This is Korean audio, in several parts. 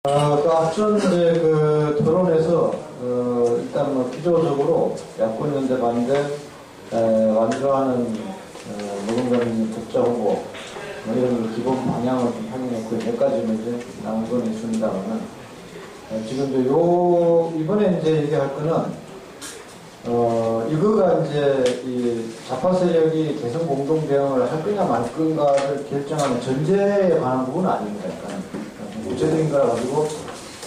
그 앞전 이제 그 토론에서 일단 뭐 기조적으로 야권 연대 반대 완주하는 노동자민 독자 후보 뭐 이런 기본 방향을 좀 확인했고 몇 가지는 이제 나온 건 있습니다만은 지금 이제 이번에 이제 얘기할 거는 이거가 이제 이 좌파 세력이 개성 공동 대응을 할 거냐 말 건가를 결정하는 전제에 관한 부분은 아닙니다. 그러니까 구체적인 거라 가지고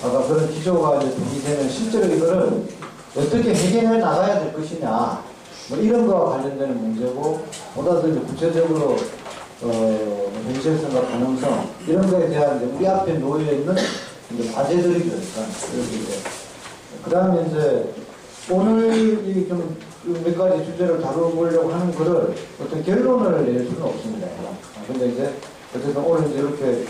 아까 그런 기조가 이제 동의되면 실제로 이거를 어떻게 해결해 나가야 될 것이냐 뭐 이런 거와 관련되는 문제고 보다 더 이제 구체적으로 현실성과 가능성 이런 거에 대한 이제 우리 앞에 놓여 있는 이제 과제들이죠. 그러니까 그 다음에 이제 오늘 이 좀 몇 가지 주제를 다뤄보려고 하는 거를 어떤 결론을 낼 수는 없습니다. 근데 이제 어쨌든 오늘 이제 이렇게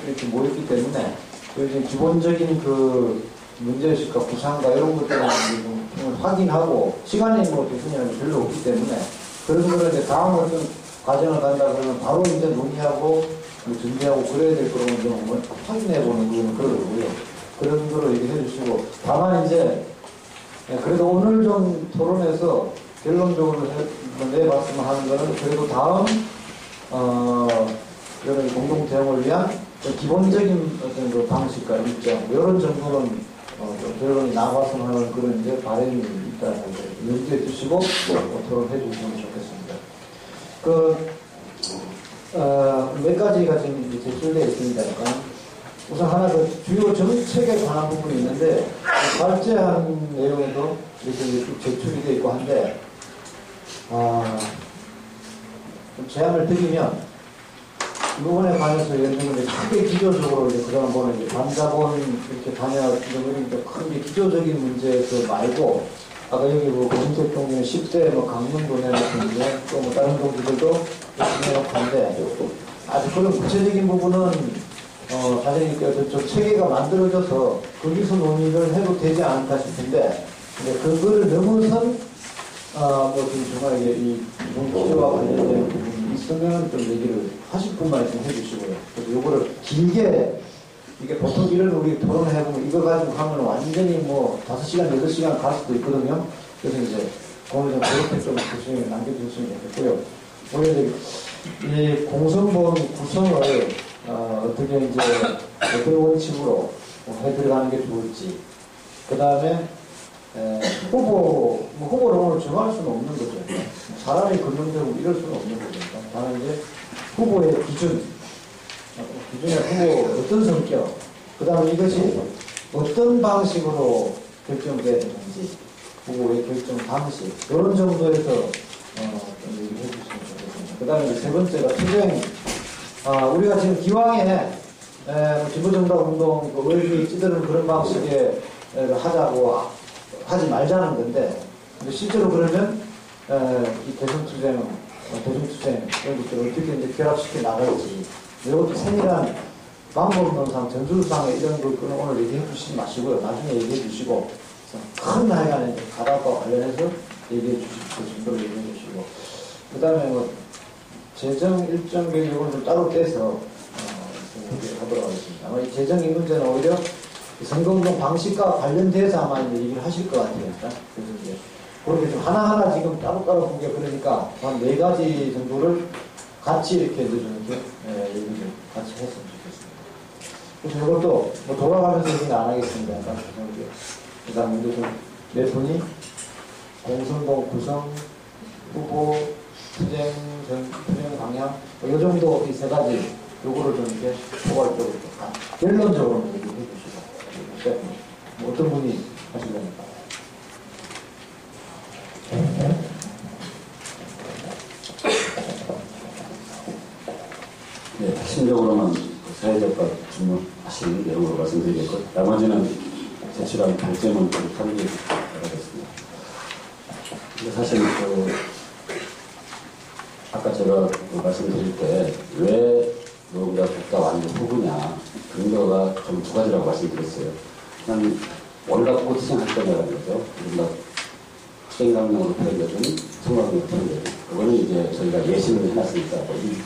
이렇게 모였기 때문에 이제 기본적인 그 문제의식과 구상과 이런 것들을 좀 확인하고 시간이 뭐 교수님은 별로 없기 때문에 그런 거를 이제 다음 어떤 과정을 간다 그러면 바로 이제 논의하고 준비하고 그래야 될 거라고 이제 한번 확인해보는 그런 거고요. 그런 거를 얘기해 주시고 다만 이제 그래도 오늘 좀 토론에서 결론적으로 내봤으면 하는 거는 그래도 다음 이런 공동 대응을 위한 기본적인 어떤 그 방식과 일정 이런 정도는 결론이 나왔으면 하는 그런 이제 바람이 있다는 걸 염두에 두시고 토론해 주시면 좋겠습니다. 몇 가지가 지금 제출되어 있습니다. 우선 하나 그 주요 정책에 관한 부분이 있는데 발제한 내용에도 이렇게 쭉 제출이 되어 있고 한데 좀 제안을 드리면 이 부분에 관해서 예를 들면 크게 기조적으로 이제 그동안 보는 이제 반자본 이렇게 다녀오는 크게 기조적인 문제에서 말고 아까 여기 뭐 공택 동기는 10대 뭐 강릉도내 같은 문제 또 뭐 다른 동기들도 진행하고 한데 아주 그런 구체적인 부분은 사장님께서 좀 체계가 만들어져서 거기서 논의를 해도 되지 않을까 싶은데 근데 그거를 넘어선 뭐 지금 정말 이 기조와 관련된 부분이 있으면 좀 얘기를 하실 분만 좀 해주시고요. 그래서 요거를 길게 이게 보통 이런 우리 토론을 해보면 이거 가지고 하면 완전히 뭐 5시간, 8시간 갈 수도 있거든요. 그래서 이제 오늘 좀 그렇게 좀 교수님이 남겨주시면 좋겠고요. 오늘 이 공성본 구성을 어떻게 이제 어떤 원칙으로 해들어가는 게 좋을지 그 다음에 후보를 오늘 정할 수는 없는 거죠. 사람이 근본적으로 이럴 수는 없는 거죠. 다만 이제 후보의 기준의 후보 어떤 성격 그 다음에 이것이 어떤 방식으로 결정돼야 되는지 후보의 결정 방식 이런 정도에서 좀 얘기해 주시면 좋겠습니다. 그 다음에 세 번째가 투쟁 우리가 지금 기왕에 진보정당운동 의리 찌드는 그런 방식에 하자고 하지 말자는 건데 근데 실제로 그러면 이 대중투쟁 이런 것들을 어떻게 이제 결합시켜 나갈지 이것도 세밀한 방법론상 전술상에 이런 걸 오늘 얘기해 주시지 마시고요. 나중에 얘기해 주시고 큰 하여간에 가닥과 관련해서 얘기해 주시고 정도로 얘기해 주시고 그 다음에 뭐 재정 일정 계획을 좀 따로 떼서 하도록 하겠습니다. 아마 이 재정의 문제는 오히려 선거운동 방식과 관련돼서 아마 이제 얘기를 하실 것 같아요. 그래서 이제 그렇게 좀 하나하나 지금 따로따로 보게 그러니까 한 4가지 정도를 같이 이렇게 이렇게 얘기를 같이 했으면 좋겠습니다. 그래서 이것도 뭐 돌아가면서 얘기는 안 하겠습니다. 그 다음에 이제 좀 몇 분이 공선봉 구성 후보 투쟁 방향 이 정도 이 3가지 요거를 좀 이렇게 포괄적으로 결론적으로 얘기해 주시고 뭐 어떤 분이 하시려니까 네, 핵심적으로는 사회적과 질문하시는 내용으로 말씀드리겠고 나머지는 제출한 발제문을 확인하겠습니다. 근데 사실 아까 제가 말씀드릴 때 왜 노동자 국가 완전 후보냐 근거가 좀 2가지라고 말씀드렸어요. 그냥 원가 보고 투쟁할 거냐라는 거죠. 우리가 투쟁강령으로 표현되든 선거강령으로 표현되든 그거는 이제 저희가 예시를 해놨으니까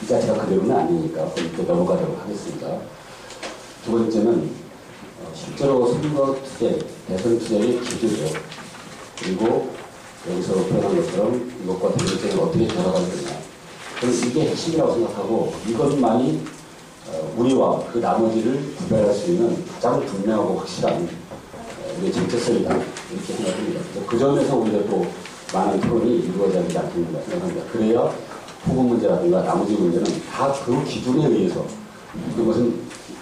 이 자체가 그대로는 아니니까 그걸 또 넘어가도록 하겠습니다. 2번째는 실제로 선거 투쟁, 대선 투쟁의 기조죠. 그리고 여기서 표현한 것처럼 이것과 대선투쟁을 어떻게 돌아가야 되냐. 저는 이게 핵심이라고 생각하고 이것만이 우리와 그 나머지를 구별할 수 있는 가장 분명하고 확실한 우리의 정체성이다. 이렇게 생각합니다. 그 점에서 오히려 또 많은 토론이 이루어져야 되지 않겠는가 생각합니다. 그래야 후보 문제라든가 나머지 문제는 다 그 기준에 의해서 그것은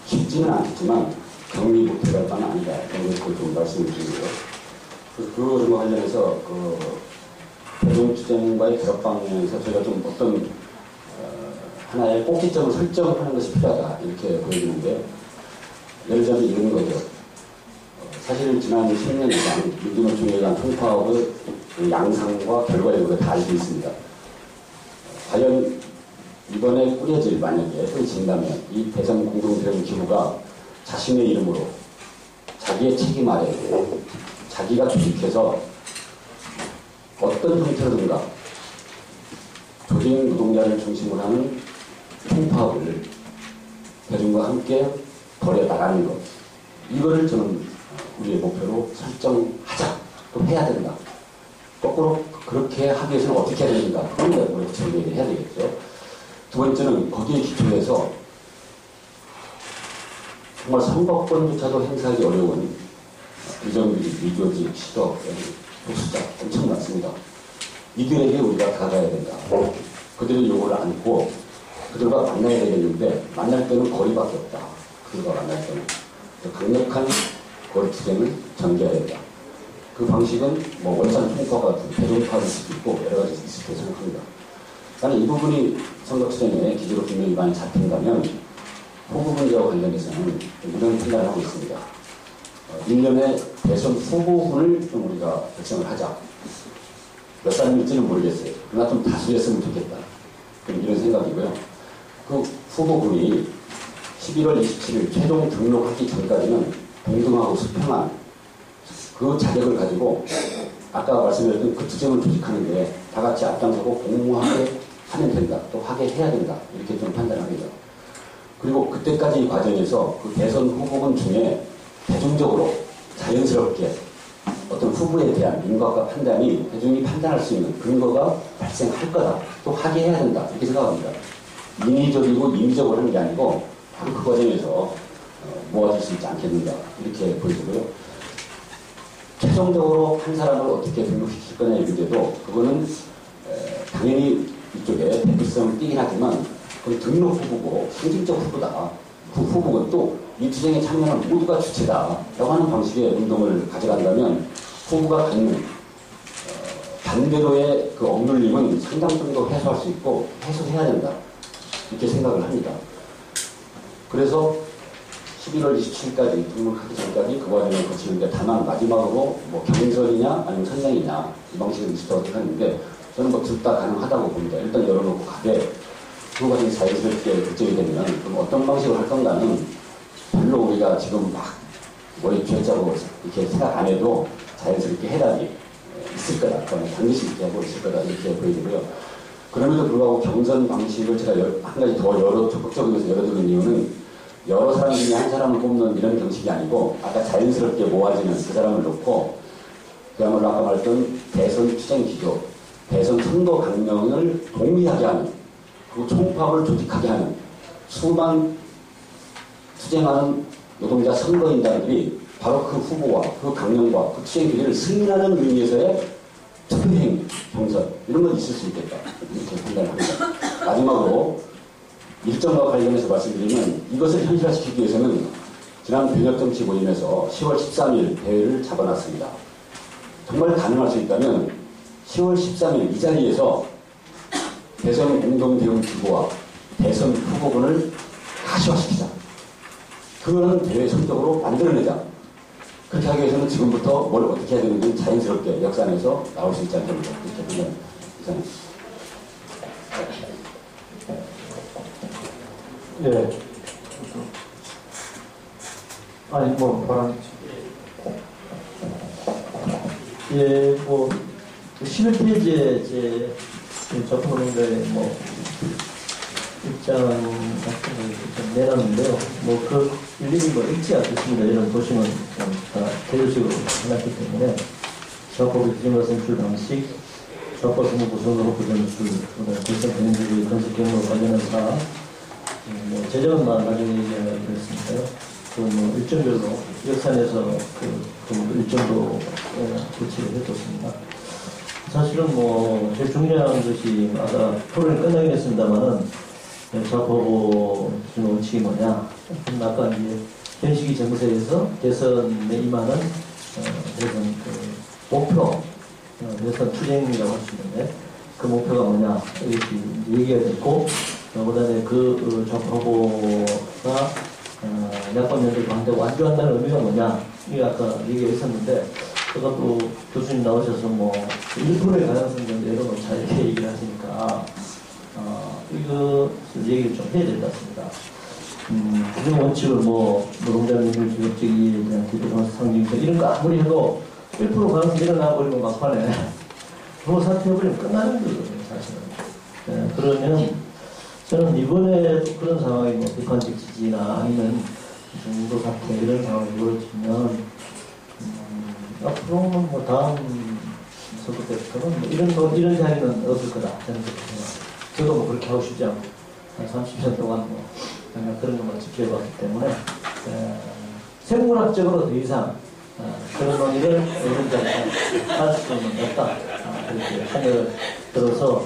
쉽지는 않겠지만 경리부터갈 바는 아니다. 이런 것을 좀 말씀을 드리고요. 그것과 관련해서 대중투쟁과의 결합 방향에서 저희가 좀 어떤 하나의 꼭지점을 설정하는 것이 필요하다. 이렇게 보여지는데 예를 들면 이런 거죠. 사실 지난 10년 이상 민주노총에 대한 통파업의 양상과 결과에 우리가 다 알고 있습니다. 과연 이번에 꾸려질 만약에 꾸려진다면 이 대선 공동대응 기구가 자신의 이름으로 자기의 책임 아래 자기가 조직해서 어떤 형태로든가 조직 노동자를 중심으로 하는 통파업을 대중과 함께 벌여 나가는 것, 이거를 저는 우리의 목표로 설정하자. 또 해야 된다. 거꾸로 그렇게 하기 위해서는 어떻게 해야 되는가, 그런 걸 우리가 정리를 해야 되겠죠. 두 번째는 거기에 기초해서 정말 선거권조차도 행사하기 어려운 비정규직, 미조직, 실업, 보수자 엄청 많습니다. 이들에게 우리가 다가가야 된다. 그들의 요구를 안고 그들과 만나야 되겠는데 만날 때는 거리밖에 없다. 그들과 만날 때는 강력한 거리투쟁을 전개해야 된다. 그 방식은 뭐 원산 통과가 대중파일 수도 있고 여러 가지 있을 거라고 생각합니다. 나는 이 부분이 선거투쟁의 기조로 분명히 많이 잡힌다면 후보 문제와 관련해서는 이런 판단을 하고 있습니다. 1년에 대선 후보군을 좀 우리가 결정을 하자. 몇 사람일지는 모르겠어요. 그러나 좀 다수였으면 좋겠다. 이런 생각이고요. 그 후보군이 11월 27일 최종 등록하기 전까지는 동등하고 수평한 그 자격을 가지고 아까 말씀드렸던 그 투쟁을 조직하는데 다 같이 앞장서고 공모하게 하면 된다. 또 하게 해야 된다. 이렇게 좀 판단합니다. 그리고 그때까지 이 과정에서 그 대선 후보군 중에 대중적으로 자연스럽게 어떤 후보에 대한 인과과 판단이 대중이 판단할 수 있는 근거가 발생할 거다. 또 하게 해야 된다. 이렇게 생각합니다. 인위적이고 임의적으로 하는 게 아니고 바로 그 과정에서 모아질 수 있지 않겠는가. 이렇게 보여지고요. 최종적으로 한 사람을 어떻게 등록시킬 거냐의 문제도 그거는 당연히 이쪽에 대표성을 띄긴 하지만 그 등록 후보고 상징적 후보다. 그 후보는 또 이 투쟁에 참여하는 모두가 주체다. 라고 하는 방식의 운동을 가져간다면 후보가 갖는 반대로의 그 억눌림은 상당 정도 해소할 수 있고 해소해야 된다. 이렇게 생각을 합니다. 그래서 11월 27일까지 등록하기 전까지 그 과정을 거치는데 다만 마지막으로 뭐 경선이냐 아니면 선정이냐 이 방식을 있었다고 생각하는데 저는 뭐 둘 다 가능하다고 봅니다. 일단 열어놓고 가되 그 과정이 자연스럽게 결정이 되면 그럼 어떤 방식으로 할 건가는 별로 우리가 지금 막 머리 쥐어짜고 이렇게 생각 안 해도 자연스럽게 해답이 있을 거다. 반드시 있게 하고 있을 거다. 이렇게 보여지고요. 그럼에도 불구하고 경선 방식을 제가 한 가지 더 적극적으로 열어두는 이유는 여러 사람 중에 한 사람을 뽑는 이런 방식이 아니고 아까 자연스럽게 모아지는 그 사람을 놓고 그야말로 아까 말했던 대선 투쟁 기조, 대선 선거 강령을 동의하게 하는 그리고 총파업을 조직하게 하는 수만 투쟁하는 노동자 선거인단들이 바로 그 후보와 그 강령과 그 투쟁 기조를 승인하는 의미에서의 투표행, 경선 이런 건 있을 수 있겠다. 이렇게 판단을 합니다. 마지막으로 일정과 관련해서 말씀드리면 이것을 현실화시키기 위해서는 지난 변혁정치 모임에서 10월 13일 대회를 잡아놨습니다. 정말 가능할 수 있다면 10월 13일 이 자리에서 대선 공동대응기구와 대선 후보군을 가시화시키자. 그거는 대회 성적으로 만들어내자. 그렇게 하기 위해서는 지금부터 뭘 어떻게 해야 되는지 자연스럽게 역산해서 나올 수 있지 않겠는가. 이렇게 생각합니다. 이상입니다. 예. 아니, 뭐, 바람. 예, 뭐, 11페이지에 이제, 저통노동자의 뭐, 입장 같은 걸 좀 내놨는데요. 뭐 그 일일이 뭐 읽지 않겠습니다. 이런 보시면 다 대조식으로 해놨기 때문에 사업법의 기준과 선출 방식, 사업법 선거 구성으로 구전출, 결선 변경주의 건설 경로 관련한 사항, 뭐 재정만 나중에 얘기하겠습니다요. 뭐 일정별로 역산에서 그 일정도 구체를 해뒀습니다. 사실은 뭐 제일 중요한 것이 아까 토론이 끝나긴 했습니다만은 사업보고 기준 원칙이 뭐냐. 아까 이제 현 시기 정세에서 대선에 임하는 대선 그 목표, 대선 투쟁이라고 할 수 있는데 그 목표가 뭐냐 이렇게 얘기가 됐고 그다음에 그 사업보고가 야권연대 반대 완주한다는 의미가 뭐냐 이게 아까 얘기했었는데 그것도 교수님 나오셔서 뭐 1%의 가능성 정도 열어놓자 이렇게 얘기를 하시니까 이거 얘기를 좀 해야 될 것 같습니다. 구정 원칙을 뭐 노동자민주 기업적 이해에 대한 기본 상징성 이런 거 아무리 해도 1% 가능성 일어나버리면 막판에 그거 사퇴해버리면 끝나는 거거든요 사실은. 네, 그러면 저는 이번에 그런 상황이 뭐 비판적 지지나 아니면 정도 사퇴 이런 상황이 벌어지면 앞으로는 뭐 다음 선거 때부터는 뭐 이런 자리는 없을 거다 저는 그렇게 생각합니다. 저도 뭐 그렇게 하고 싶지 않고 한 30년 동안 뭐 그런 것만 지켜봤기 때문에 생물학적으로 더 이상 그런 논의를 이런 자리에 할 수는 없다 그렇게 생각을 들어서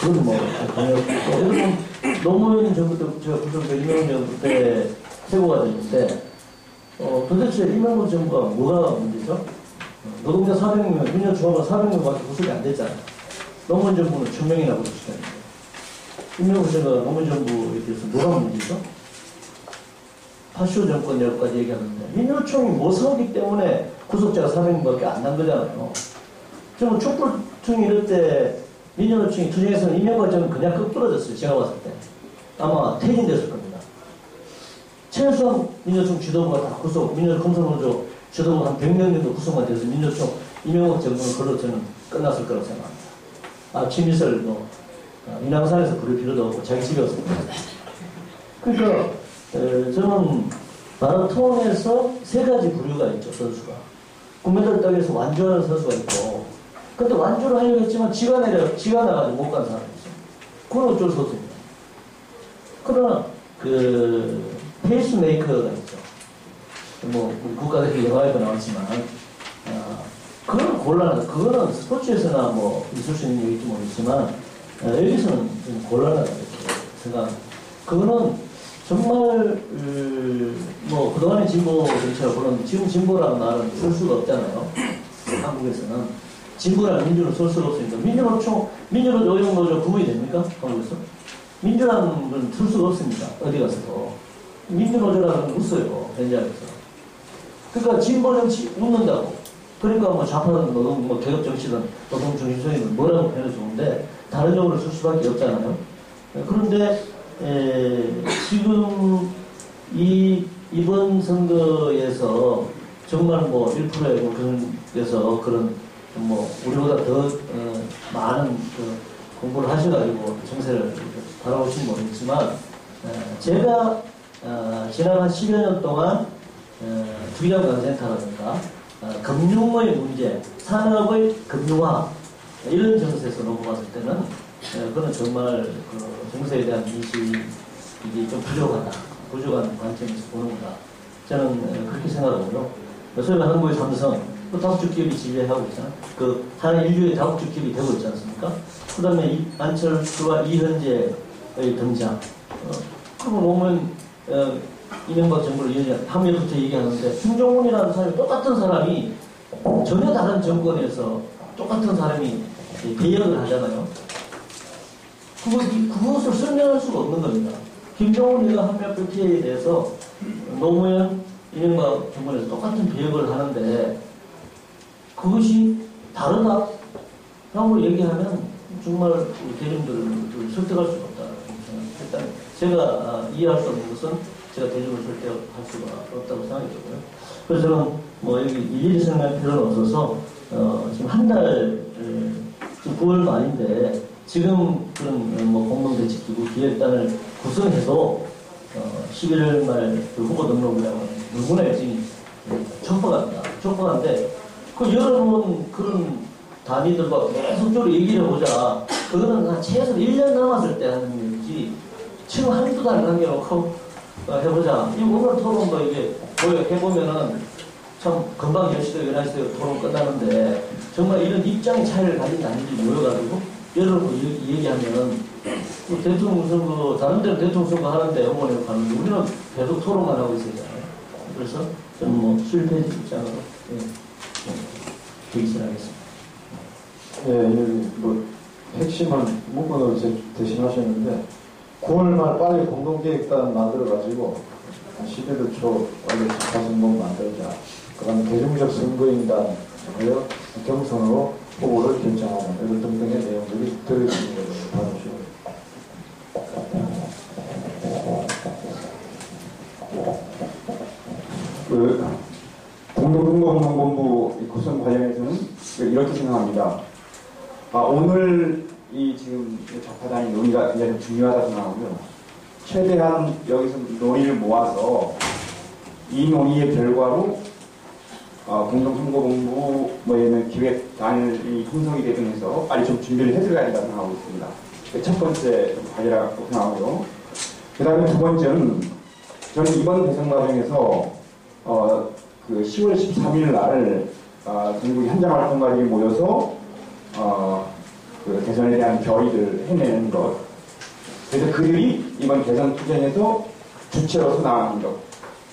그건 뭐 여러분 노무현 정부 때 제가 구성된 이명박 정부 때 세고가 됐는데 도대체 이명박 정부가 뭐가 문제죠? 노동자 400명, 민주노총 총합은 400명밖에 구속이 안 됐잖아요. 노무현 정부는 1000명이나 구속시켰는데 이명박 정부가 노무현 정부에 대해서 뭐가 문제죠? 파쇼 정권 여기까지 얘기하는데 민주노총이 못 서기 때문에 구속자가 400명밖에 안 난 거잖아요. 저는 촛불총이 이럴 때 민주노총이 투쟁에서는 이명박 정부는 그냥 끄 부러졌어요. 제가 봤을 때. 아마 퇴진됐을 겁니다. 최소한 민주노총 지도부가 다 구속, 민주노총 검사노조 지도부 한 100명 정도 구속만 돼서 민주노총 이명박 정부는 그걸로 저는 끝났을 거라고 생각합니다. 친미설 뭐 인왕산에서 부를 필요도 없고 자기 집에 와서 그러니까 저는 마라톤에서 세 가지 부류가 있죠. 선수가 금메달 따기 위해서 완주하는 선수가 있고 근데 완주를 하려고 했지만 지가 나가지고 못 간 사람이 있어요. 그건 어쩔 수 없습니다. 그러나 페이스메이커가 있죠. 뭐 우리 국가대표 영화에도 나왔지만 그건 곤란하다. 그거는 스포츠에서나 뭐 있을 수 있는 얘기일지 모르겠지만 여기서는 좀 곤란하다 이렇게 생각합니다. 그거는 정말 뭐 그동안의 진보 정치가 그런 지금 진보라는 말은 쓸 수가 없잖아요. 한국에서는 진보라는 민주를 쓸 수가 없으니까 민주노총 노동노조 구분이 됩니까? 한국에서? 민주라는 건 쓸 수가 없습니다. 어디 가서도 민주노조라는 건 없어요. 현장에서. 그러니까 진보 정치 웃는다고. 그러니까 뭐 좌파든 노동 뭐 개혁 정치든 노동 중심성이든 뭐라고 표현해 좋은데 다른 용어를 쓸 수밖에 없잖아요. 그런데 지금 이번 선거에서 정말 뭐 1%의 그래서 그런 뭐 우리보다 더 많은 공부를 하셔가지고 정세를 바라보신 모르겠지만 제가 지난 한 10여 년 동안 투기장관센터라든가 금융의 문제, 산업의 금융화 이런 정세에서 놓고 봤을 때는 그건 정말 정세에 대한 인식이 좀 부족한 관점에서 보는구나. 저는 그렇게 생각하고요. 소위 한국의 삼성, 또 다국적 기업이 지배하고 있잖아요. 하나의 인류의 다국적 기업이 되고 있지 않습니까? 그 다음에 안철수와 이현재의 등장. 그리고 보면 이명박 정부를 이현재 한면부터 얘기하는데 김정은이라는 사람이 똑같은 사람이 전혀 다른 정권에서 똑같은 사람이 배역을 하잖아요. 그것을 설명할 수가 없는 겁니다. 김정은이가 한미합 FTA에 대해서 노무현, 이명박 정권에서 똑같은 배역을 하는데 그것이 다르다? 라고 얘기하면 정말 우리 대중들을 설득할 수가 없다. 일단 제가 이해할 수 없는 것은 제가 대중을 설득할 수가 없다고 생각이 들고요. 그래서 저는 뭐 여기 일일이 설명할 필요는 없어서 지금 한 달, 지금 9월 말인데 지금 그런 뭐 공동대책기구 기획단을 구성해서 11월 말그 후보 등록이라고 너무나 일찍 촉박합니다. 촉박한데 그 여러분 그런 단위들과 계속적으로 얘기를 해보자. 그거는 한 최소 1년 남았을 때 하는 일이지 지금 한두 달 남겨놓고 해보자. 이 오늘 토론도 이게 해보면은 참 금방 10시도 11시도 토론 끝나는데 정말 이런 입장 차이를 가진 단위들이 모여가지고 여러분 얘기하면 대통령 선거 다른 데는 대통령 선거 하는데 어머니가 가는데 우리는 계속 토론만 하고 있었잖아요. 그래서 저는 뭐 실패 입장으로 대기실하겠습니다. 예, 여기 뭐 핵심은 문건으로 대신하셨는데 9월 말 빨리 공동계획단 만들어가지고 11월 초 빨리 자파선거 만들자. 그 다음에 대중적 선거인단 하여 경선으로 후보를 결정하자. 이런 등등의 내용들이 들어있는 것을 봐주시고. 공동선거운동본부 구성 관련해서는 이렇게 생각합니다. 오늘 이 지금 좌파단위 논의가 굉장히 중요하다고 생각하고요. 최대한 여기서 논의를 모아서 이 논의의 결과로 공동선거본부 뭐에는 기획단이 형성이 되든 해서 빨리 좀 준비를 해들어가야 된다고 생각하고 있습니다. 첫 번째 관리라고 생각하고요. 그 다음에 두 번째는 저는 이번 대선 과정에서 그 10월 13일 날 전국 현장활동가들이 모여서 그 대선에 대한 결의를 해내는 것. 그래서 그들이 이번 대선 투쟁에서 주체로서 나가는 것.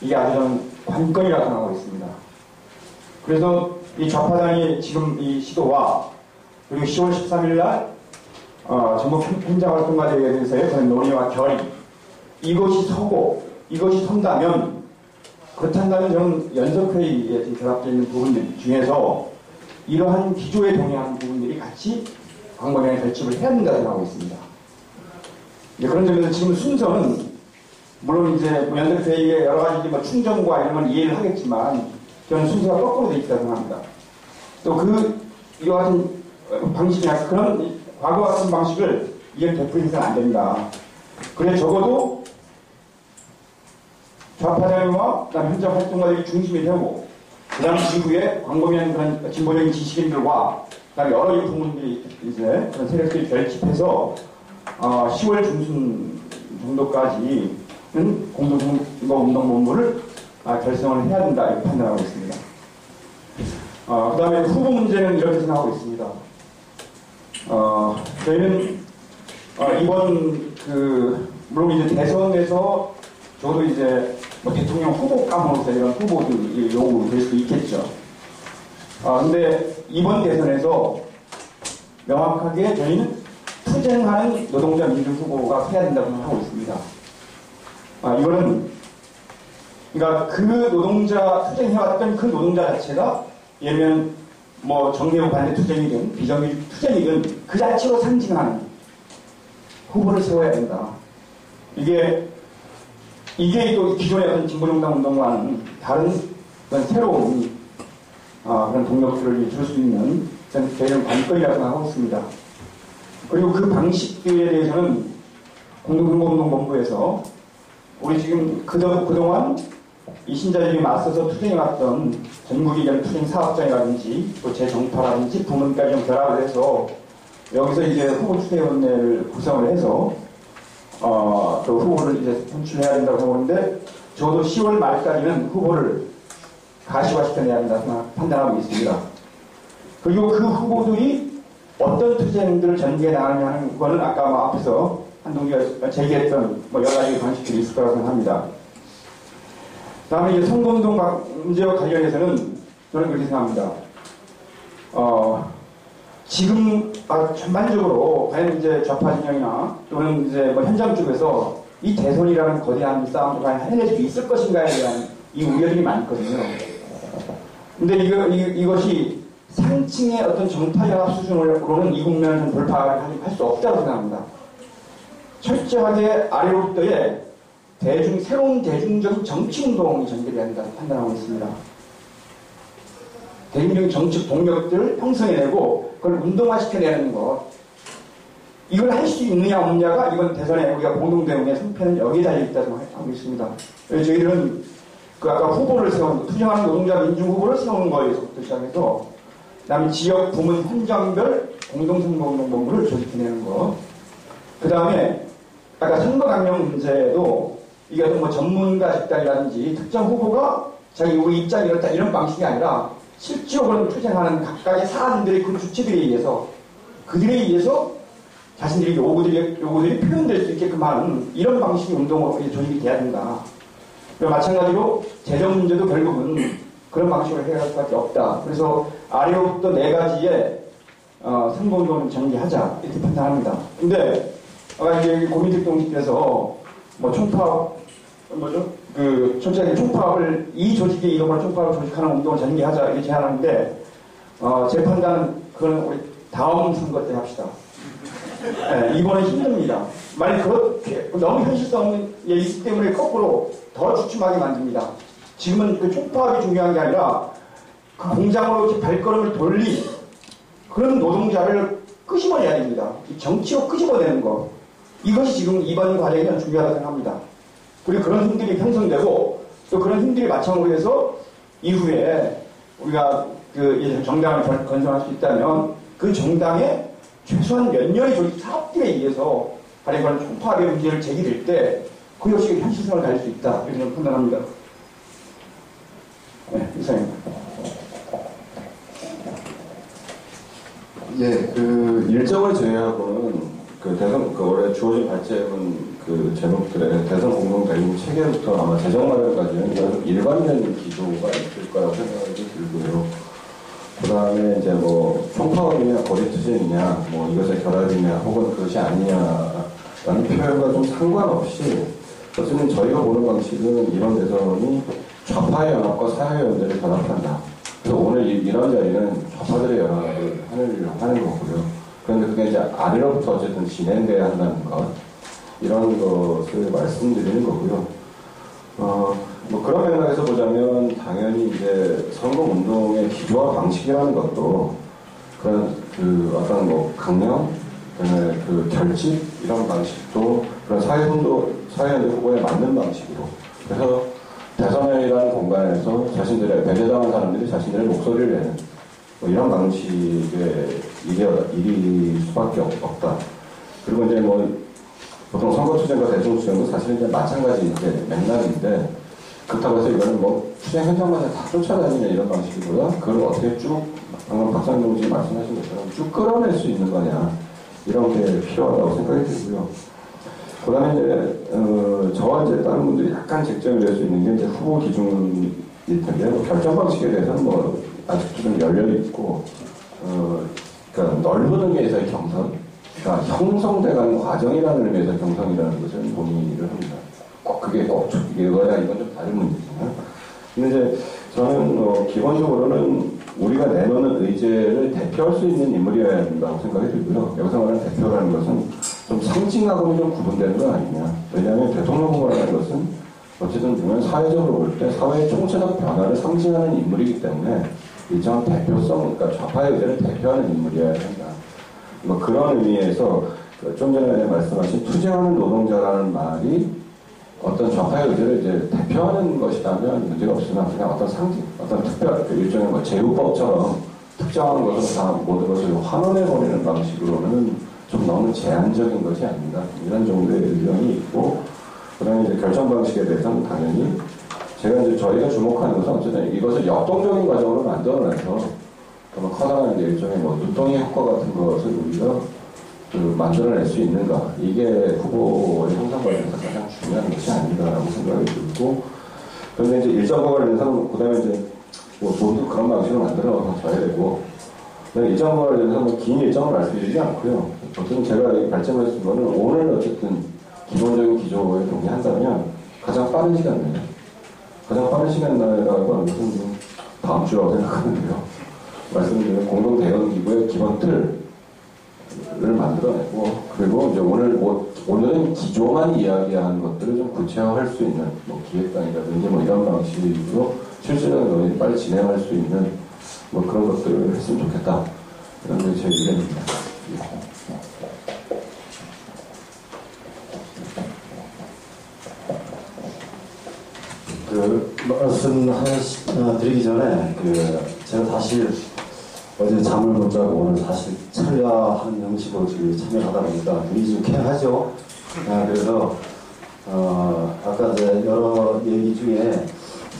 이게 아주 저는 관건이라고 생각하고 있습니다. 그래서 이 좌파당이 지금 이 시도와 그리고 10월 13일 날 전국 현장활동가들에 대해서의 그런 논의와 결의 이것이 서고 이것이 선다면 그렇다면 저는 연석회의에 결합되어 있는 부분들 중에서 이러한 기조에 동의하는 부분들이 같이 광범위하게 결집을 해야 된다고 생각하고 있습니다. 그런 점에서 지금 순서는 물론 이제 연석회의에 여러 가지 뭐 충정과 이런 건 이해를 하겠지만 저는 순서가 거꾸로 되어 있다고 생각합니다. 또 이와 같은 방식이나 그런 과거와 같은 방식을 이해 되풀이해서는 안 된다. 그래 적어도 좌파자유와 그다음 현장 활동가들이 중심이 되고 그다음 이후에 광범위한 그런 진보적인 지식인들과 그다음 여러 부문들이 이제 그런 세력들이 결집해서 10월 중순 정도까지는 공동선거운동본부를 결성을 해야 된다 이렇게 판단하고 있습니다. 그 다음에 후보 문제는 이렇게 생각하고 있습니다. 저희는 이번 물론 이제 대선에서 저도 이제 뭐 대통령 후보감으로서 이런 후보들이 요구될 수도 있겠죠. 근데 이번 대선에서 명확하게 저희는 투쟁하는 노동자 민주 후보가 해야 된다고 생각하고 있습니다. 이거는 그러니까 그 노동자 투쟁해왔던 그 노동자 자체가 예를 들면 뭐 정계용 반대 투쟁이든 비정규직 투쟁이든 그 자체로 상징하는 후보를 세워야 된다. 이게 또 기존의 어떤 진보정당 운동과는 다른 그런 새로운 그런 동력들을 줄 수 있는 저희는 관건이라고 생각하고 있습니다. 그리고 그 방식들에 대해서는 공동선거운동본부에서 우리 지금 그동안 이 신자들이 맞서서 투쟁해왔던 전국의 이런 투쟁 사업장이라든지 또 재정파라든지 부문까지 좀 결합을 해서 여기서 이제 후보 추대위원회를 구성을 해서 또 후보를 이제 선출해야 된다고 생각하는데 저도 10월 말까지는 후보를 가시화시켜내야 된다고 판단하고 있습니다. 그리고 그 후보들이 어떤 투쟁들을 전개해 나가느냐는 거는 아까 앞에서 한동기가 제기했던 여러 가지 방식들이 있을 거라고 생각합니다. 다음에 이제 선거운동 문제와 관련해서는 저는 그렇게 생각합니다. 지금 전반적으로 과연 이제 좌파 진영이나 또는 이제 현장 쪽에서 이 대선이라는 거대한 싸움도 과연 해낼 수 있을 것인가에 대한 이 우려들이 많거든요. 근데 이것이 상층의 어떤 정파연합 수준으로는 이 국면을 돌파할 수 없다고 생각합니다. 철저하게 아래로부터의 새로운 대중적인 정치운동이 전개돼야 한다고 판단하고 있습니다. 대중적인 정치 동력들을 형성해내고 그걸 운동화시켜내는 것. 이걸 할 수 있느냐 없느냐가 이번 대선에 우리가 공동대응의 승패는 여기에 달려있다고 생각하고 있습니다. 저희들은 그 아까 후보를 세우는, 투쟁하는 노동자 민중 후보를 세우는 거에서부터 시작해서 그다음에 지역 부문 현장별 공동선거운동본부를 조직해내는 것, 그 다음에 아까 선거 강령 문제도 이게 뭐 전문가 집단이라든지 특정 후보가 자기 우리 입장이 이렇다 이런 방식이 아니라 실질적으로 투쟁하는 각각의 사람들의 그 주체들에 의해서 그들에 의해서 자신들의 요구들이 표현될 수 있게끔 하는 이런 방식의 운동으로 조직이 돼야 된다. 마찬가지로 재정 문제도 결국은 그런 방식으로 해결할 수밖에 없다. 그래서 아래로부터 4가지의 선거운동을 전개하자 이렇게 판단합니다. 근데 아까 이제 고민택 동지께서 뭐 총파업 뭐죠? 그 총체적인 총파업을 이 조직의 이름으로 총파업을 조직하는 운동을 전개하자 이렇게 제안하는데 제 판단은 그건 우리 다음 선거 때 합시다. 네, 이번에 힘듭니다. 만약 그렇게 너무 현실성에 있기 때문에 거꾸로 더 주춤하게 만듭니다. 지금은 그 총파업이 중요한 게 아니라 그 공장으로 이렇게 발걸음을 돌린 그런 노동자를 끄집어내야 됩니다. 정치로 끄집어내는 것. 이것이 지금 이번 과정이 중요하다고 생각합니다. 그리고 그런 힘들이 형성되고 또 그런 힘들이 바탕으로 해서 이후에 우리가 그 정당을 건설할 수 있다면 그 정당에 최소한 몇 년의 조직 사업들에 의해서 발행하는 총파업의 문제를 제기될 때 그 역시 현실성을 가질 수 있다. 이렇게 판단합니다. 네, 이상입니다. 예, 그 일정을 제외하고는 그 대선 올해 주어진 발제문 그 제목들의 대선 공동 대응 체계부터 아마 재정 마련까지는 일관된 기조가 있을 거라고 생각이 들고요. 그 다음에 이제 뭐 총파업이냐 거리 투쟁이냐 뭐 이것의 결합이냐 혹은 그것이 아니냐라는 표현과 좀 상관없이 어쨌든 저희가 보는 방식은 이번 대선이 좌파의 연합과 사회의 연대를 결합한다. 그래서 오늘 이런 자리는 좌파들의 연합을 하는 거고요. 그런데 그게 이제 아래로부터 어쨌든 진행돼야 한다는 것, 이런 것을 말씀드리는 거고요. 뭐 그런 맥락에서 보자면 당연히 이제 선거운동의 기조와 방식이라는 것도 그런 그 어떤 뭐 강령, 그다음에 그 결집 이런 방식도 그런 사회연대 후보에 맞는 방식으로 그래서 대선이라는 공간에서 자신들의 배제당한 사람들이 자신들의 목소리를 내는 뭐 이런 방식의 일일 수밖에 없다. 그리고 이제 뭐 보통 선거투쟁과 대중투쟁도 사실 이제 마찬가지 이제 맥락인데 그렇다고 해서 이거는 뭐 투쟁 현장마다 다 쫓아다니냐 이런 방식보다 그걸 어떻게 쭉 방금 박상동 동지 말씀하신 것처럼 쭉 끌어낼 수 있는 거냐 이런 게 필요하다고 생각이 들고요. 그 다음에 이제, 저와 이제 다른 분들이 약간 쟁점이 될 수 있는 게 이제 후보 기준일 텐데, 뭐 결정 방식에 대해서는 뭐 아직도 좀 열려있고, 그러니까 넓은 의미에서의 경선, 그러니까 형성돼가는 과정이라는 의미에서 경선이라는 것을 동의를 합니다. 그게 꼭 이거야, 이건 좀 다른 문제잖아요. 근데 이제 저는 기본적으로는 우리가 내놓는 의제를 대표할 수 있는 인물이어야 된다고 생각이 들고요. 여기서 말하는 대표라는 것은 좀 상징하고는 좀 구분되는 거 아니냐. 왜냐하면 대통령 후보라는 것은 어쨌든 보면 사회적으로 볼 때 사회의 총체적 변화를 상징하는 인물이기 때문에 일정한 대표성, 그러니까 좌파의 의제를 대표하는 인물이어야 된다. 뭐 그런 의미에서 좀 전에 말씀하신 투쟁하는 노동자라는 말이 어떤 좌파의 의제를 이제 대표하는 것이라면 문제가 없으나 그냥 어떤 상징, 어떤 특별, 일종의 뭐 제후법처럼 특정한 것을 다 모든 것을 환원해버리는 방식으로는 좀 너무 제한적인 것이 아닌가. 이런 정도의 의견이 있고, 그 다음에 이제 결정 방식에 대해서는 당연히 제가 이제 저희가 주목하는 것은 어쨌든 이것을 역동적인 과정으로 만들어내서 그런 커다란 이제 일종의 뭐 눈덩이 효과 같은 것을 우리가 만들어낼 수 있는가. 이게 후보의 형성 과정에서 가장 중요한 것이 아닌가라고 생각이 들고, 그런데 이제 일정과 관련해서, 그 다음에 이제 뭐 모두 그런 방식으로 만들어줘야 되고, 일정과 관련해서 긴 일정을 말씀드리지 않고요. 어쨌든 제가 발전했을 거는 오늘 어쨌든 기본적인 기조에 동의한다면 가장 빠른 시간 내에, 가장 빠른 시간 내라고 하는 것은 다음 주라고 생각하는데요. 말씀드리면 공동 대응 기구의 기본 틀을 만들어내고, 그리고 이제 오늘은 기조만 이야기하는 것들을 좀 구체화할 수 있는 뭐 기획단이라든지 뭐 이런 방식으로 실질적으로 빨리 진행할 수 있는 뭐 그런 것들을 했으면 좋겠다. 이런 게 제 의견입니다. 말씀드리기 전에 제가 사실 어제 잠을 못 자고 오늘 사실 철야하는 형식으로 지금 참여하다 보니까 눈이 좀 쾌하죠. 그래서 아까 이제 여러 얘기 중에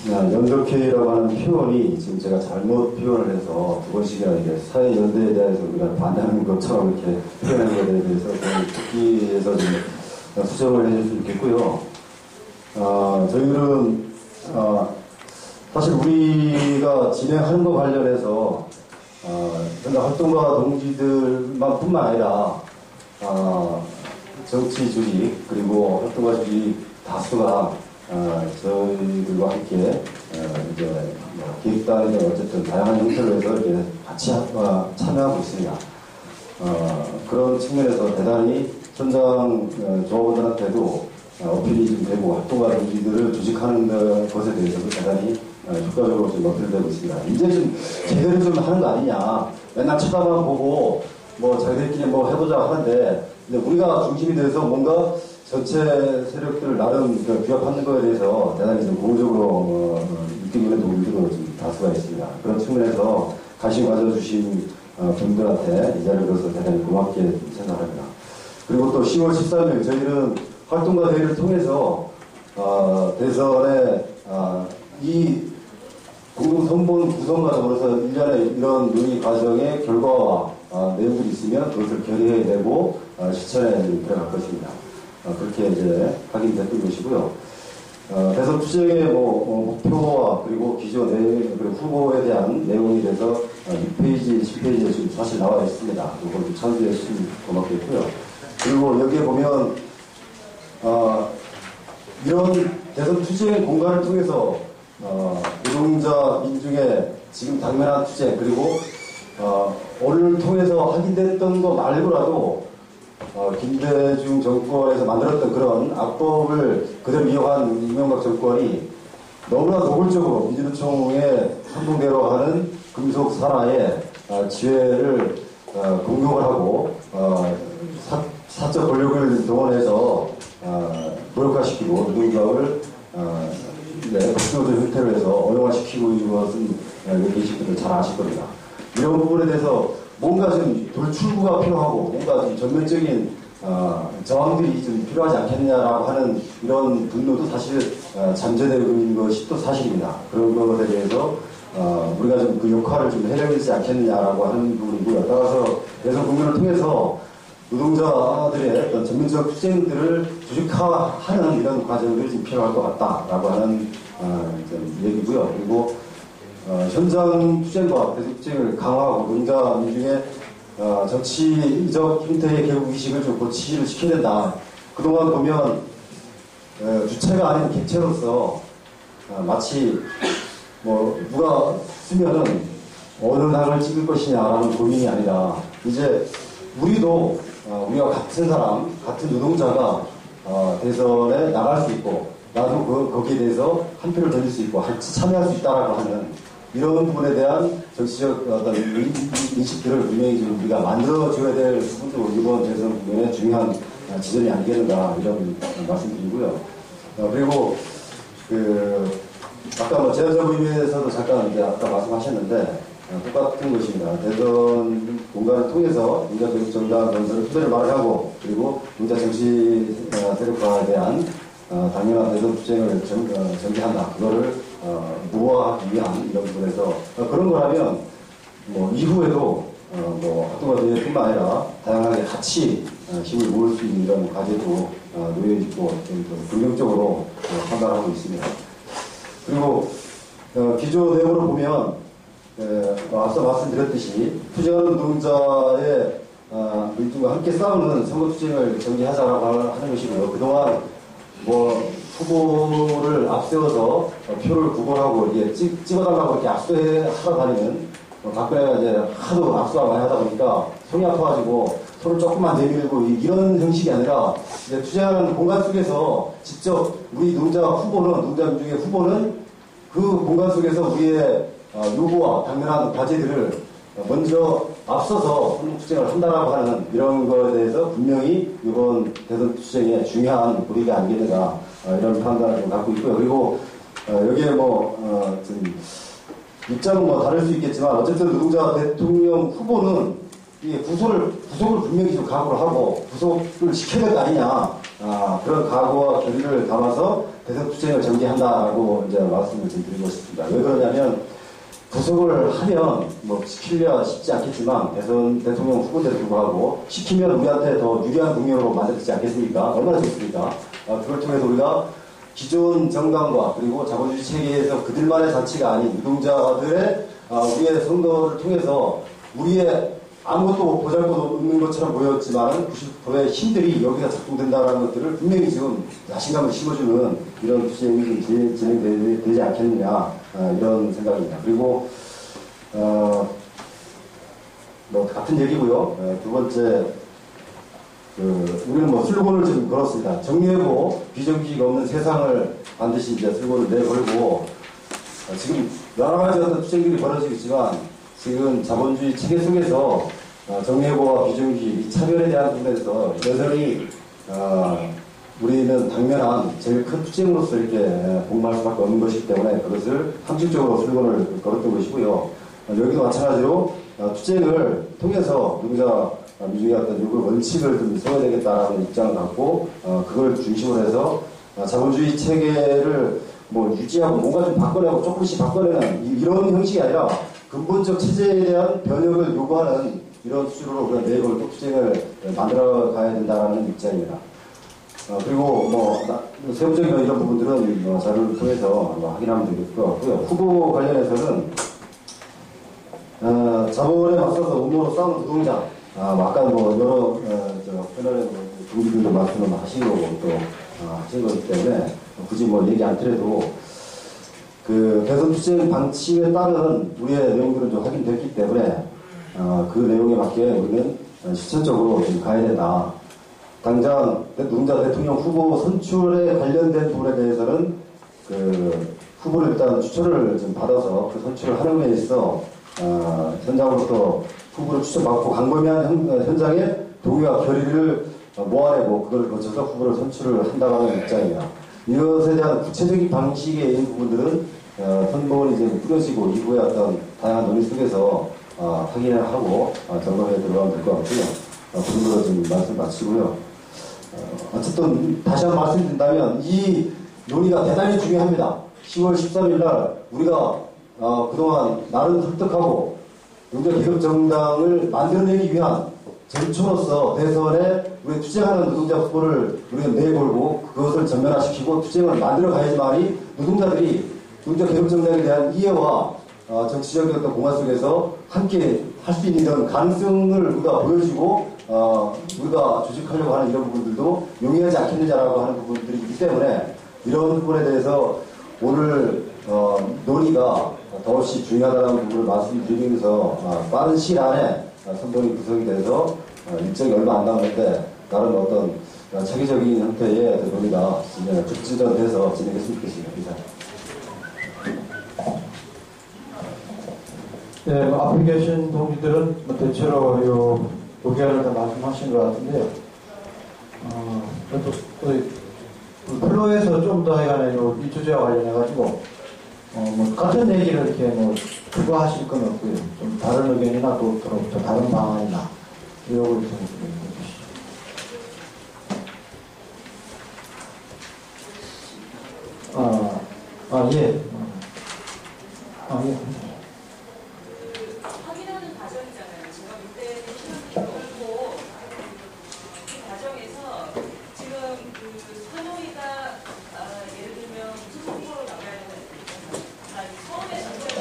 연덕회의라고 하는 표현이 지금 제가 잘못 표현을 해서 두 번씩이나 이게 사회연대에 대해서 우리가 반대하는 것처럼 이렇게 표현한 것에 대해서 듣기에서 좀 수정을 해줬으면 좋겠고요. 저희들은 사실 우리가 진행하는 것 관련해서 활동가 동지들만 뿐만 아니라 정치 조직 그리고 활동가 조직 다수가 저희들과 함께 이제 기획단이나 어쨌든 다양한 형태로 해서 이렇게 같이 참여하고 있습니다. 그런 측면에서 대단히 현장 조합원들한테도 어필이 좀 되고 활동가 동지들을 조직하는 것에 대해서도 대단히 효과적으로 좀 어필되고 있습니다. 이제 좀 제대로 좀 하는 거 아니냐. 맨날 쳐다만 보고 뭐 자기들끼리 뭐 해보자 하는데 근데 우리가 중심이 돼서 뭔가 전체 세력들을 나름 규합하는 것에 대해서 대단히 좀 고무적으로 느끼는 분들도 좀 다수가 있습니다. 그런 측면에서 관심 가져주신 분들한테 이 자리를 빌어서 대단히 고맙게 생각합니다. 그리고 또 10월 13일 저희는 활동가 대회를 통해서 대선에 이 공동선본 구성과 더불어서 일련의 이런 논의 과정의 결과와 내용들이 있으면 그것을 결의해내고 실천에 들어갈 것입니다. 그렇게 이제 확인됐던 것이고요. 대선 투쟁의 목표와 그리고 기존 그리고 후보에 대한 내용에 대해서 6페이지, 10페이지에 지금 사실 나와 있습니다. 이걸 좀 참조해 주시면 고맙겠고요. 그리고 여기에 보면 이런 대선 투쟁 공간을 통해서 노동자 민중의 지금 당면한 투쟁 그리고 오늘 통해서 확인됐던 거 말고라도 김대중 정권에서 만들었던 그런 악법을 그대로 이용한 이명박 정권이 너무나 노골적으로 민주노총의 선동대로 하는 금속 산하의 지혜를 공격을 하고 사적 권력을 동원해서 무력화시키고 노동자를 법조적 형태로 해서 어용화시키고 있는 것은 여기 계신 분들 잘 아실 겁니다. 이런 부분에 대해서 뭔가 좀 돌출구가 필요하고 뭔가 좀 전면적인 저항들이 좀 필요하지 않겠냐라고 하는 이런 분노도 사실 잠재되고 있는 것이 또 사실입니다. 그런 것에 대해서 우리가 좀 그 역할을 좀 해야 되지 않겠느냐라고 하는 부분이고요. 따라서 대선 국면을 통해서 노동자들의 어떤 전면적 투쟁들을 조직화하는 이런 과정들이 좀 필요할 것 같다라고 하는 얘기고요. 그리고 현장 투쟁과 대선 투쟁을 강화하고 노동자 민중의 정치적 형태의 개국의식을 좀 고치를 시켜야 된다. 그동안 보면 주체가 아닌 객체로서 마치 누가 쓰면은 어느 당을 찍을 것이냐라는 고민이 아니라 이제 우리도 우리가 같은 사람, 같은 노동자가 대선에 나갈 수 있고 나도 거기에 대해서 한 표를 던질 수 있고 같이 참여할 수 있다라고 하는 이런 부분에 대한 정치적 어떤 인식들을 분명히 좀 우리가 만들어줘야 될 부분도 이번 대선 국면의 중요한 지점이 아니겠는가 이런 말씀드리고요. 그리고 아까 제한적 의미에서도 잠깐 이제 아까 말씀하셨는데 똑같은 것입니다. 대선 공간을 통해서 농자 정당 건설을 투대를 말하고 그리고 농자 정치 세력화에 대한 당연한 대선 투쟁을 전개한다. 그거를 무화하기 위한 이런 부분에서 그런 거라면 이후에도 활동가 대회뿐만 아니라 다양하게 같이 힘을 모을 수 있는 이런 과제도 놓여있고 좀 긍정적으로 판단하고 있습니다. 그리고 기조 내용으로 보면 앞서 말씀드렸듯이 투쟁하는 노동자의 민중과 함께 싸우는 선거투쟁을 전개하자라고 하는 것이고요. 그동안 후보를 앞세워서 표를 구걸하고 이게 찍어달라고 이렇게 압수하러 다니는 박근혜가 이제 하도 압수를 많이 하다 보니까 손이 아파가지고 손을 조금만 내밀고 이런 형식이 아니라 이제 투쟁하는 공간 속에서 직접 우리 노동자 민중의 후보는 그 공간 속에서 우리의 요구와 당면한 과제들을 먼저 앞서서 선거투쟁을 한다라고 하는 이런 것에 대해서 분명히 이번 대선 투쟁의 중요한 고리가 아니겠는가 이런 판단을 좀 갖고 있고요. 그리고 여기에 좀 입장은 다를 수 있겠지만 어쨌든 노동자 대통령 후보는 이 구속을 분명히 좀 각오를 하고 구속을 시켜야 될 거 아니냐 그런 각오와 결의를 담아서 대선 투쟁을 전개한다라고 이제 말씀을 좀 드리고 싶습니다. 왜 그러냐면 구속을 하면 시키려 쉽지 않겠지만 대통령 후보인데도 불구하고 시키면 우리한테 더 유리한 국면으로 만들지 않겠습니까? 얼마나 좋습니까? 그걸 통해서 우리가 기존 정당과 그리고 자본주의 체계에서 그들만의 자치가 아닌 노동자들의 우리의 선거를 통해서 우리의 아무것도 보잘것 없는 것처럼 보였지만 90%의 힘들이 여기서 작동된다는 것들을 분명히 지금 자신감을 심어주는 이런 투쟁이 진행되지 않겠느냐 이런 생각입니다. 그리고 같은 얘기고요. 두 번째 우리는 슬로건을 지금 걸었습니다. 정리하고 비정규직이 없는 세상을 반드시 이제 슬로건을 내걸고 지금 여러 가지 어떤 투쟁들이 벌어지고 있지만 지금 자본주의 체계 속에서 정예고와 비정규직 차별에 대한 부분에서 여전히 우리는 당면한 제일 큰 투쟁으로서 이렇게 복무할 수밖에 없는 것이기 때문에 그것을 함축적으로 슬로건을 걸었던 것이고요. 여기도 마찬가지로 투쟁을 통해서 노동자 민주주의 어떤 요구 원칙을 좀 세워야 되겠다라는 입장을 갖고 그걸 중심으로 해서 자본주의 체계를 유지하고 뭔가 좀 바꿔내고 조금씩 바꿔내는 이런 형식이 아니라 근본적 체제에 대한 변혁을 요구하는 이런 수준으로 우리가 내걸고 투쟁을 만들어 가야 된다는 입장입니다. 그리고 세부적인 이런 부분들은 자료를 통해서 확인하면 될 것 같고요. 후보 관련해서는 자본에 맞서서 운동으로 싸우는 노동자 아까 여러 패널에 동기들도 말씀을 하신 거고 또 하신 거기 때문에 굳이 얘기 안 드려도 그 대선 투쟁 방침에 따른 우리의 내용들은 좀 확인됐기 때문에 그 내용에 맞게 우리는 실천적으로 좀 가야 된다. 당장 노동자 대통령 후보 선출에 관련된 부분에 대해서는 그 후보를 일단 추천을 좀 받아서 그 선출을 하는 데 있어 현장으로부터 후보를 추천받고 광범위한 현장에 동의와 결의를 모아내고 그걸 거쳐서 후보를 선출을 한다는 입장입니다. 이것에 대한 구체적인 방식에 있는 부분들은 선거원이 이제 꾸려지고 이후에 어떤 다양한 논의 속에서 확인을 하고 점검에 들어가면 될 것 같고요. 그 정도로 좀 말씀 마치고요. 어쨌든 다시 한번 말씀드린다면 이 논의가 대단히 중요합니다. 10월 13일 날 우리가 그동안 나름 설득하고 노동자개혁정당을 만들어내기 위한 전초로서 대선에 우리 투쟁하는 노동자 후보를 우리는 내걸고 그것을 전면화시키고 투쟁을 만들어 가야지만이 노동자들이 노동자개혁정당에 대한 이해와 정치적인 어떤 공화 속에서 함께 할 수 있는 이런 가능성을 우리가 보여주고 우리가 조직하려고 하는 이런 부분들도 용이하지 않겠느냐라고 하는 부분들이 있기 때문에 이런 부분에 대해서 오늘 논의가 더없이 중요하다는 부분을 말씀드리면서 빠른 시일 안에 선동이 구성이 돼서 일정이 얼마 안 남았는데 나름 어떤 체계적인 형태의 논의가 급진전돼서 진행했으면 좋겠습니다. 네, 앞에 계신 동지들은 대체로 요 의견을 다 말씀하신 것 같은데요. 플로에서 좀 더 하여간에 이 주제와 관련해가지고, 같은 얘기를 이렇게 추가하실 건 없고요. 좀 다른 의견이나 또 다른 방안이나, 이런 걸 좀 해주시죠. 예. 예. 확인하는 과정이잖아요. 제가 볼 때는 시간이 넓고 그 과정에서 지금 산호위가 예를 들면 무슨 후보로 나가야 되는 처음에 전체가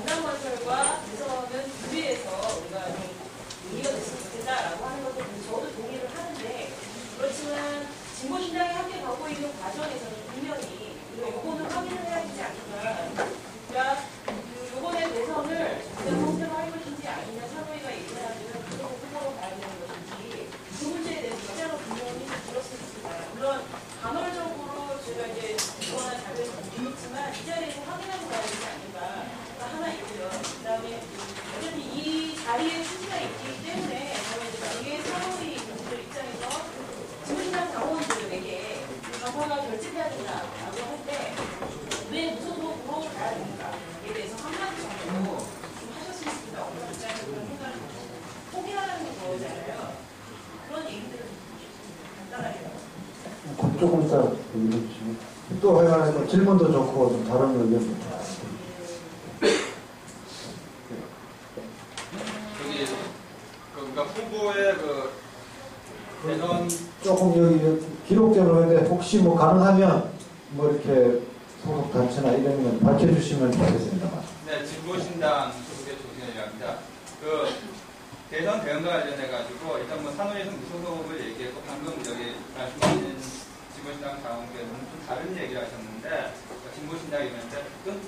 정당건설과 대선은 분리해서 우리가 좀 논의가 됐으면 좋겠다라고 하는 것도 저도 동의를 하는데 그렇지만 진보신당이 함께 가고 있는 과정에서는 분명히 이거는 확인을 해야 되지 않을까. 그러니까 조금 이따 얘기해 주시면. 또 하여간 질문도 좋고 좀 다른 의견도 그러니까 후보의 대선 조금 여기 기록되는 건데 혹시 뭐 가능하면 뭐 이렇게 소속 단체나 이런 건 밝혀주시면 좋겠습니다만. 네, 진보신당 소속의 조승현이라고 합니다. 대선 대응과 관련해가지고 일단 뭐 산호에서 무소속을 얘기했고 방금 여기 말씀하신 진보신당 당원께서는 좀 다른 얘기를 하셨는데 진보신당이 있는데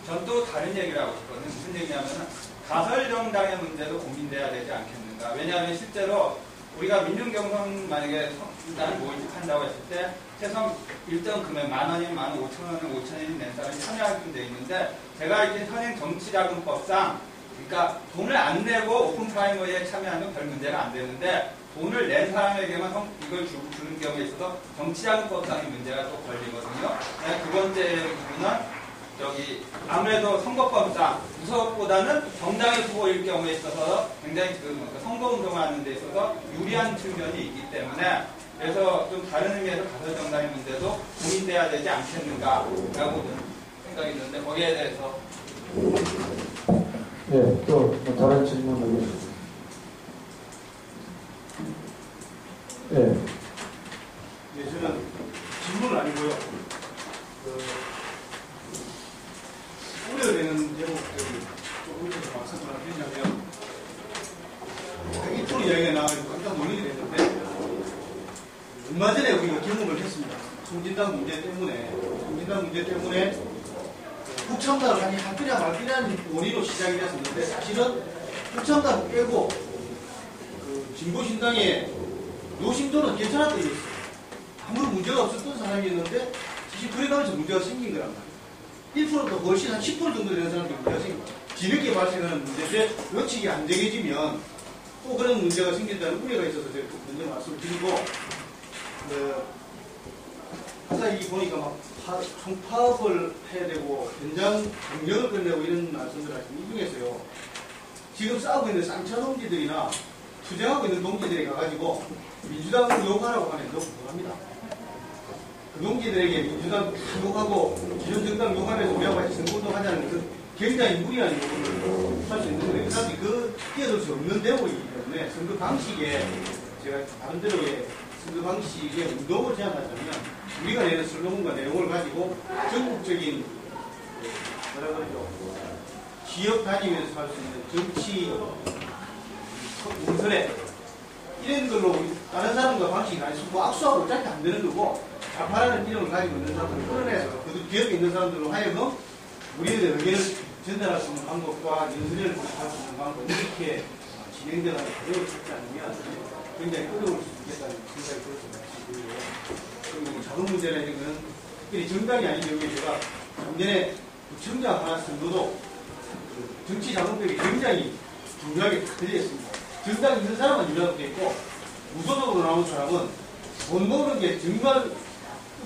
전 또 다른 얘기를 하고 싶거든요. 무슨 얘기냐면은 가설정당의 문제도 고민돼야 되지 않겠는가. 왜냐하면 실제로 우리가 민중경선 만약에 일단 모집한다고 했을 때 최소 1등 금액 10,000원이면 15,000원이면 5,000원이 낸 사람이 참여하게 돼 있는데 제가 알기로는 현행 정치자금법상 그러니까 돈을 안 내고 오픈 프라이머리에 참여하면 별 문제가 안 되는데 돈을 낸 사람에게만 이걸 주는 경우에 있어서 정치자금법상의 문제가 또 걸리거든요. 두 번째 부분은 아무래도 선거법상 무소속보다는 정당의 후보일 경우에 있어서 굉장히 선거운동하는 데 있어서 유리한 측면이 있기 때문에 그래서 좀 다른 의미에서 가설정당의 문제도 고민돼야 되지 않겠는가라고 생각이 있는데 거기에 대해서 네, 또 뭐 다른 질문 의견. 네. 네, 저는 질문은 아니고요. 우려되는 제목들이 조금 더 말씀을 하시냐면, 이토록 이야기가 나와서 깜짝 놀라게 됐는데, 얼마 전에 우리가 경험을 했습니다. 송진당 문제 때문에 국정당을 아니 할거냐 말거냐는 원인으로 시작이 됐었는데, 사실은 국정당 빼고 진보신당의 노심도는 괜찮았던 게 있어요. 아무런 문제가 없었던 사람이었는데 사실 그래가면서 문제가 생긴 거란 말이에요. 1%도 훨씬 한 10% 정도 되는 사람들이 문제가 생긴 거예요. 뒤늦게 발생하는 문제인데 예측이 안 되게지면 또 그런 문제가 생긴다는 우려가 있어서 제가 먼저 말씀을 드리고 아까 이 보니까 막 총파업을 해야 되고 현장 경력을 끝내고 이런 말씀들 하시는 이 중에서요. 지금 싸우고 있는 쌍차 동지들이나 투쟁하고 있는 동지들이 가가지고 민주당을 욕하라고 하면 너무 불합니다. 그 동지들에게 민주당 다 욕하고 기존 정당 욕하면서 우리하고 같이 선거운동하자는 그 굉장히 무리한 요구를 할 수 있는 거예요. 사실 뛰어들 수 없는 대목이기 때문에 선거 방식에 제가 나름대로의 선거 방식의 운동을 제안하자면 우리가 내는 슬로건과 내용을 가지고 전국적인 뭐라 그러죠? 지역 다니면서 할 수 있는 정치 문서래 이런 걸로 다른 사람과 방식이 아니고 악수하고 어차피 안 되는 거고 좌파라는 이름을 가지고 있는 사람들을 끌어내서 그 지역에 있는 사람들로 하여금 우리의 의견을 전달할 수 있는 방법과 연설을 할 수 있는 방법 이렇게 진행되는 과정을 찾지 않으면 굉장히 어려울 수 있겠다는 생각이 들었습니다. 그리고 작은 문제는 이거는 특별히 정당이 아닌 경우에 제가 작년에 정당 하나 선거도 정치자금법이 굉장히 중요하게 들려있습니다. 정당이 있는 사람은 유리하게 있고 무소속으로 나온 사람은 돈 모으는 게 정말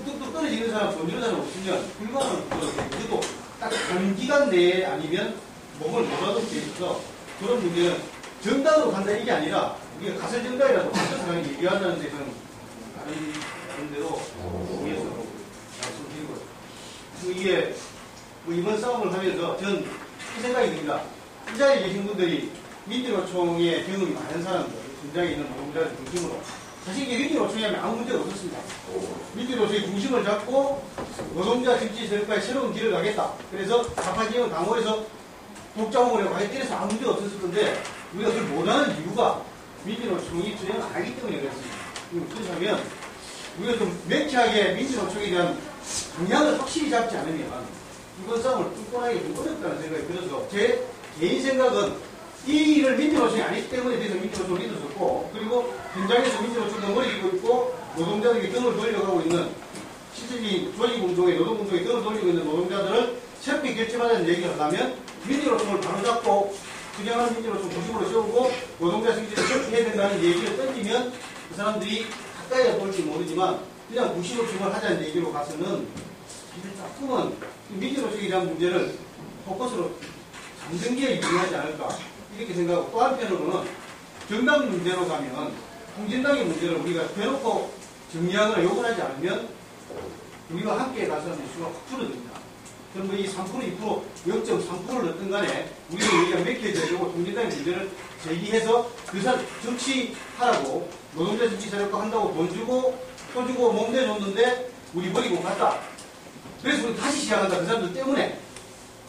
뚝뚝 떨어지는 사람, 돈 주는 사람 없으면 불가능을 떨어져요. 그래도 딱 단기간 내에 아니면 몸을 몰아도 돼 있어서 그런 문제는 정당으로 간다 이게 아니라 우리가 가설 정당이라도 어떤 사람이 얘기한다는 데서는 다른 데로 위해서 말씀드리고 이게 뭐 이번 싸움을 하면서 전 이 생각이 듭니다. 이 자리에 계신 분들이 민주노총의 경험이 많은 사람들, 현장에 있는 노동자들 중심으로 사실 이게 민주노총이 하면 아무 문제가 없었습니다. 민주노총의 중심을 잡고 노동자 정치 세력과의 새로운 길을 가겠다. 그래서 좌파진영 당호에서 독자홍을 하겠다. 이래서 아무 문제가 없었을 건데 우리가 그걸 못하는 이유가 민주노총이 투쟁을 안 하기 때문에 그렇습니다. 그렇다면 우리가 좀 명쾌하게 민주노총에 대한 방향을 확실히 잡지 않으면 이번 싸움을 뚫고나기 좀 어렵다는 생각이 들어서 제 개인 생각은 이 일을 민주노총이 아니기 때문에 대해서 민주노총을 믿어줬고 그리고 현장에서 민주노총 덩어리 고 있고 노동자들이 등을 돌려가고 있는 실질적인 조직운동에 노동운동에 등을 돌리고 있는 노동자들을 새롭게 결집하자는 얘기를 하려면 민주노총을 바로잡고 투쟁하는 민주노총 중심으로 세우고 노동자 승진을 그렇게 해야 된다는 얘기를 던지면 그 사람들이 가까이에 볼지 모르지만 그냥 무심을 중얼하자는 얘기로 가서는 조금은 민주노총에 대한 문제를 포커스로 잠정기에 유리하지 않을까 이렇게 생각하고 또 한편으로는 정당 문제로 가면 통진당의 문제를 우리가 대놓고 정리하거나 욕을 하지 않으면 우리가 함께 가서는 수가 확 줄어듭니다. 그럼 뭐이 3%, 2%, 0.3%를 넣든 간에 우리는 여기가 맥혀져야 되고 통진당의 문제를 제기해서 그 사람 정치하라고 노동자 정치 세력과 한다고 돈 주고 표 주고 몸 내줬는데 우리 버리고 갔다. 그래서 우리 다시 시작한다. 그 사람들 때문에.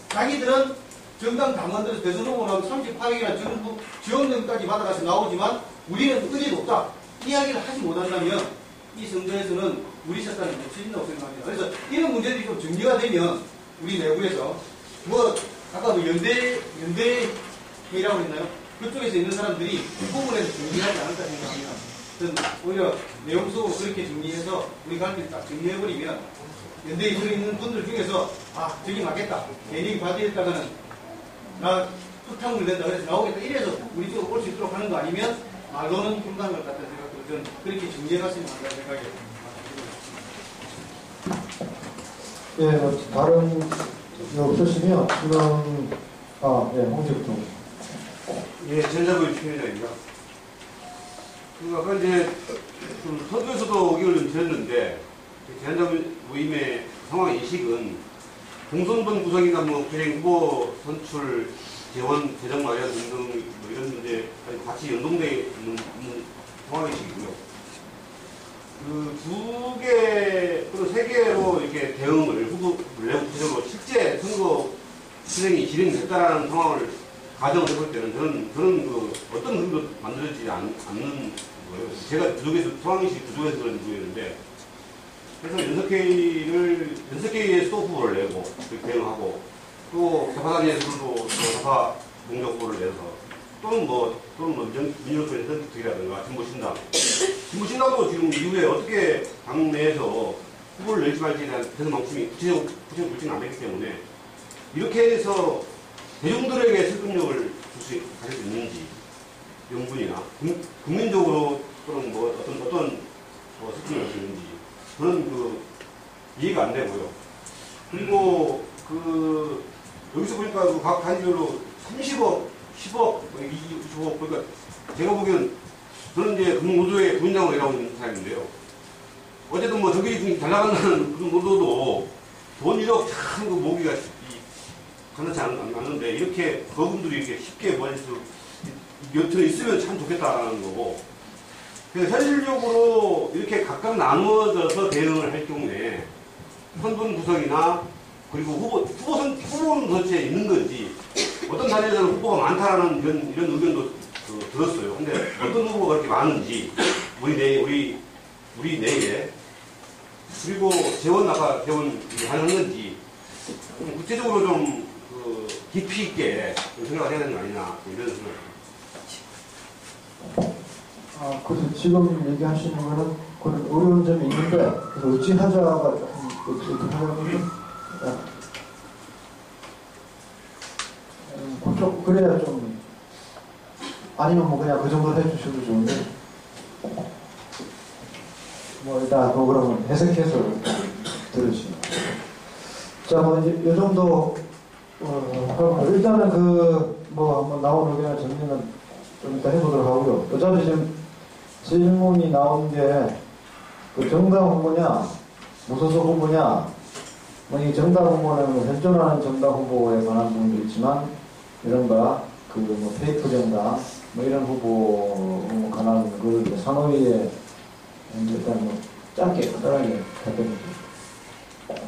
자기들은 정당 당원들에서 대선 후보 나오고 38억이나 정부 지원금까지 받아가서 나오지만 우리는 의리도 없다. 이야기를 하지 못한다면 이 선거에서는 우리 색깔은 못 치진다고 생각합니다. 그래서 이런 문제들이 좀 정리가 되면 우리 내부에서 뭐 아까 뭐 연대회의라고 했나요? 그쪽에서 있는 사람들이 그 부분에서 정리하지 않을까 생각합니다. 저는 오히려 내용 속으로 그렇게 정리해서 우리 갈길 딱 정리해버리면 연대에 들어있는 분들 중에서 아 저기 맞겠다. 괜히 받이했다가는 나 흑탕물 된다 그래서 나오겠다. 이래서 우리 쪽으로 올 수 있도록 하는 거 아니면 말로는 불가능할 것 같다는 생각도 저는 그렇게 정리해갔으면 한다는 생각이 예, 뭐 다른 없으시면 지금 홍석중. 예, 전자부의 피해자입니다. 그 아까 이제 좀 서두에서도 의견을 좀 드렸는데 전자부 모임의 상황 인식은 공선번 구성이나 뭐 기행 후보 선출 재원 재정 마련 등등 뭐 이런 문제 같이 연동되어 있는 상황 인식이고요. 그 2개 또는 3개로 이렇게 대응을 내부 구체적으로 실제 선거 실행이 진행됐다는 상황을 가정을 해볼 때는 저는 그 어떤 흐름도 만들어지지 않는 거예요. 제가 상황인식 부족해서 그런 모르겠는데 그래서 연석회의에서 또 후보를 내고 대응하고 또 개파단위에서도 개파 공적 후보를 내서 또는 민주노총의 선택이라든가 진보신당도 지금 이후에 어떻게 당내에서 후보를 낼지 말지에 대한 대선 방침이 구체적으로 결정이 안 되기 때문에 이렇게 해서 대중들에게 설득력을 가질 수 있는지 명분이나 국민적으로 또는 뭐 어떤 설득력을 줄 수 있는지 저는 이해가 안 되고요. 그리고 여기서 보니까 각 단위별로 30억, 10억, 20억 그러니까 제가 보기엔 저는 이제 금융노조의 부인장으로 일하고 있는 사람인데요. 어쨌든 뭐 저기 잘 나간다는 금융노조도 돈 1억 참 모기가 간단치 않는데 이렇게 그분들이 이렇게 쉽게 모아질 수 곁에 있으면 참 좋겠다라는 거고. 그래서 현실적으로 이렇게 각각 나누어져서 대응을 할 경우에 선분 구성이나 그리고 후보는 도대체 있는 건지 어떤 단위에서는 후보가 많다라는 이런 의견도 들었어요. 근데 어떤 후보가 그렇게 많은지 우리 내에 그리고 아까 재원 가능한지 구체적으로 좀 깊이 있게 생각을 해야 되는 거 아니냐 이런 생각입니다. 그래서 지금 얘기하시는 거는 그런 어려운 점이 있는데 그래서 어찌 하자가 어떻게 하자면 그래야 좀 아니면 뭐 그냥 그 정도 해주셔도 좋은데 뭐 일단 그러면 해석해서 들으시면 자 뭐 이제 요 정도 그럼 일단은 뭐 한번 나온 의견을 정리는 좀 이따 해보도록 하고요. 어차피 지금 질문이 나온 게 정당 후보냐 무소속 후보냐 뭐 이 정당 후보는 현존하는 정당 후보에 관한 부분도 있지만 이런가 뭐 페이크 정당 뭐 이런 후보 관한 걸 상호위에 일단 뭐 짧게 간단하게 답변해 주세요.